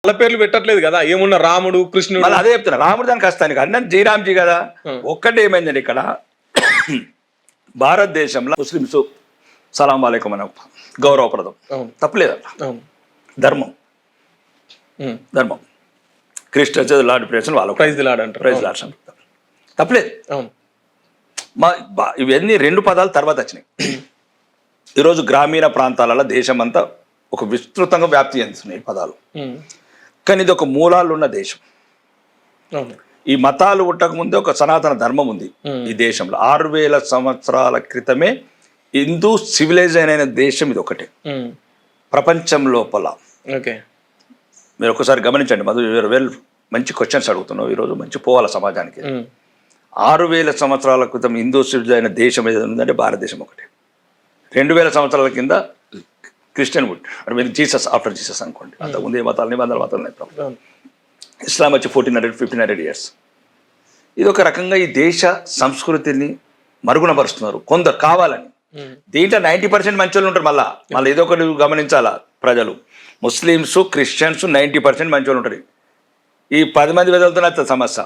వాళ్ళ పేర్లు పెట్టట్లేదు కదా, ఏమున్నా రాముడు కృష్ణుడు. మళ్ళీ అదే చెప్తున్నా, రాముడు దానికి వస్తాను అన్న జీరామ్జీ కదా. ఒక్కటి ఏమైందండి ఇక్కడ భారతదేశంలో ముస్లిమ్స్ సలాం వాలేకుం అనే గౌరవప్రదం, తప్పలేదట. ధర్మం ధర్మం. క్రిస్టియన్స్ లార్డ్ ప్రేస్ వాళ్ళు ప్రైజ్ లార్డ్ అంటారు, ప్రైజ్ లార్డ్స్ అంటారు, తప్పలేదు. ఇవన్నీ రెండు పదాలు తర్వాత వచ్చినాయి. ఈరోజు గ్రామీణ ప్రాంతాలలో దేశం అంతా ఒక విస్తృతంగా వ్యాప్తి చెందుతున్నాయి పదాలు. కానీ ఇది ఒక మూలాలు ఉన్న దేశం. ఈ మతాలు పుట్టకముందే ఒక సనాతన ధర్మం ఉంది ఈ దేశంలో. 6000 సంవత్సరాల క్రితమే హిందూ సివిలైజేషన్ అయిన దేశం ఇది ఒకటే ప్రపంచం లోపల. మీరు ఒకసారి గమనించండి మధు, మంచి క్వశ్చన్స్ అడుగుతున్నావు ఈరోజు, మంచి పోవాల సమాజానికి. 6000 సంవత్సరాల క్రితం హిందూ సివిలైజ్ అయిన దేశం ఏదైనా ఉందంటే భారతదేశం ఒకటే. 2000 సంవత్సరాల కింద క్రిస్టియన్ పుట్టాడు, మీరు జీసస్ ఆఫ్టర్ జీసస్ అనుకోండి. అంతకుముందు ఏ మతాలని 100 మతాలు. ఇస్లాం వచ్చి 1400-1500 ఇయర్స్. ఇది ఒక రకంగా ఈ దేశ సంస్కృతిని మరుగునపరుస్తున్నారు కొందరు కావాలని. దీంట్లో 90% మంచి వాళ్ళు ఉంటారు. మళ్ళీ ఏదో ఒకటి గమనించాలా ప్రజలు, ముస్లిమ్స్ క్రిస్టియన్స్ 90% మంచి వాళ్ళు ఉంటారు. ఈ 10 మంది వెదలుతున్న సమస్య.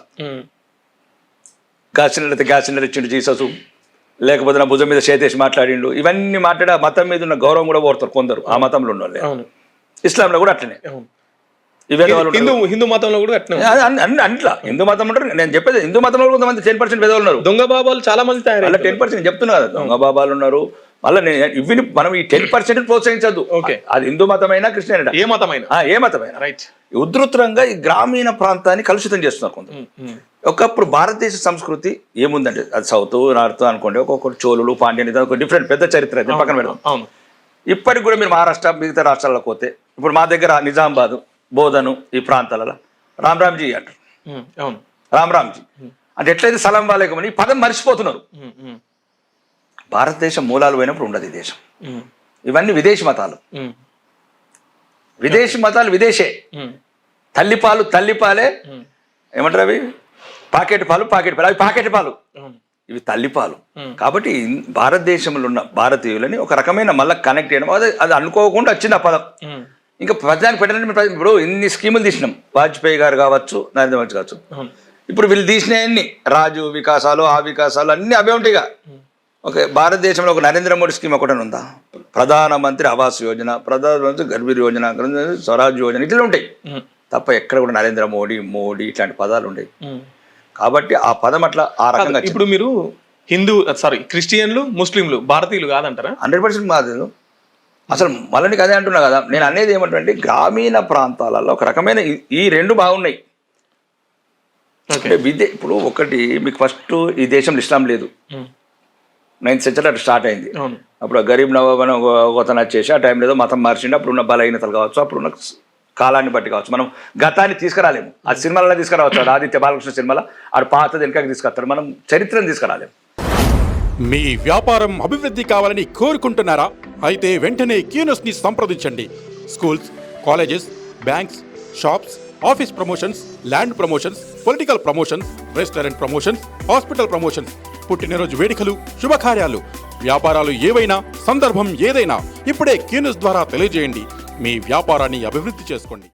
గ్యాస్ సిలిండర్ ఇచ్చిండు జీసస్, లేకపోతే నా భుజం మీద చేతేసి మాట్లాడిండు, ఇవన్నీ మాట్లాడి ఆ మతం మీద ఉన్న గౌరవం కూడా కోరుతారు కొందరు. ఆ మతంలో ఉన్న వాళ్ళు ఇస్లాంలో కూడా అట్లనే, హిందూ మతంలో కూడా అట్లా హిందూ మతం ఉంటారు. నేను చెప్పేది హిందూ మతంలో కొంతమంది 10% పేదలు ఉన్నారు. దొంగ బాబాలు చాలా మంది తయారు, అలా 10% చెప్తున్నా కదా, దొంగ బాబాలు ఉన్నారు. మళ్ళీ ఇవి మనం ఈ 10% ప్రోత్సహించద్దు. అది హిందూ మతమైనా క్రిస్టియన్ ఏ మతమైనా రైట్. ఉధృతంగా ఈ గ్రామీణ ప్రాంతాన్ని కలుషితం చేస్తున్నారు కొందరు. ఒకప్పుడు భారతదేశ సంస్కృతి ఏముందంటే అది సౌత్ నార్త్ అనుకోండి, ఒక్కొక్కరు చోళులు పాండ్యని ఒక డిఫరెంట్ పెద్ద చరిత్ర పక్కన పెడదాం. ఇప్పటికి కూడా మీరు మహారాష్ట్ర మిగతా రాష్ట్రాలకు పోతే, ఇప్పుడు మా దగ్గర నిజామాబాద్ బోధను ఈ ప్రాంతాలలో రామ్జీ అంటారు. రామ్జీ అంటే ఎట్లయితే సలాం వాలేకుం ఈ పదం మర్చిపోతున్నారు. భారతదేశం మూలాలు పోయినప్పుడు ఉండదు ఈ దేశం. ఇవన్నీ విదేశీ మతాలు. విదేశే. తల్లిపాలే ఏమంటారు అవి, పాకెట్ పాలు అవి పాకెట్ పాలు, ఇవి తల్లిపాలు. కాబట్టి భారతదేశంలో ఉన్న భారతీయులని ఒక రకమైన మళ్ళీ కనెక్ట్ చేయడం, అది అనుకోకుండా వచ్చింది ఆ పదం. ఇంకా ప్రజానికి పెట్టడానికి ఇప్పుడు ఇన్ని స్కీములు తీసినాం, వాజ్పేయి గారు కావచ్చు, నరేంద్ర మోదీ కావచ్చు. ఇప్పుడు వీళ్ళు తీసినవన్నీ రాజు వికాసాలు ఆ వికాసాలు అన్నీ అవే ఉంటాయిగా. ఓకే, భారతదేశంలో ఒక నరేంద్ర మోడీ స్కీమ్ ఒకటి ఉందా, ప్రధానమంత్రి ఆవాస్ యోజన, ప్రధానమంత్రి గర్భిణీ యోజన, స్వరాజ్ యోజన, ఇట్లా ఉంటాయి తప్ప ఎక్కడ కూడా నరేంద్ర మోడీ ఇట్లాంటి పదాలు ఉంటాయి. కాబట్టి ఆ పదం అట్లా ఆ రకంగా. ఇప్పుడు మీరు క్రిస్టియన్లు ముస్లింలు భారతీయులు కాదంటారా? 100% భారతీయులు. అసలు మళ్ళీ అదే అంటున్నా కదా, నేను అనేది ఏమంటే గ్రామీణ ప్రాంతాలలో ఒక రకమైన ఈ రెండు బాగున్నాయి. ఇప్పుడు ఒకటి మీకు ఫస్ట్ ఈ దేశంలో ఇస్లాం లేదు, 9th సెంచరీ అట్లా స్టార్ట్ అయింది. అప్పుడు గరీబ్ నవాబ్ అని ఒకతను వచ్చేసి ఆ టైంలో ఏదో మతం మార్చిండి. అప్పుడున్న బలహీనతలు కావచ్చు, అప్పుడున్న కాలాన్ని బట్టి కావచ్చు, మనం గతాన్ని తీసుకురాలేము. ఆ సినిమాలలో తీసుకురావచ్చు, ఆదిత్య బాలకృష్ణ సినిమాలో ఆడు పాతది వెనకకి తీసుకొస్తారు, మనం చరిత్రను తీసుకురాలేము. మీ వ్యాపారం అభివృద్ధి కావాలని కోరుకుంటున్నారా? అయితే వెంటనే క్యూనస్ని సంప్రదించండి. Schools, colleges, banks, shops, office promotions, land promotions, political promotions, restaurant promotions, hospital promotions, పుట్టినరోజు వేడుకలు, శుభకార్యాలు, వ్యాపారాలు ఏవైనా, సందర్భం ఏదైనా ఇప్పుడే క్యూనస్ ద్వారా తెలియజేయండి. మీ వ్యాపారాన్ని అభివృద్ధి చేసుకోండి.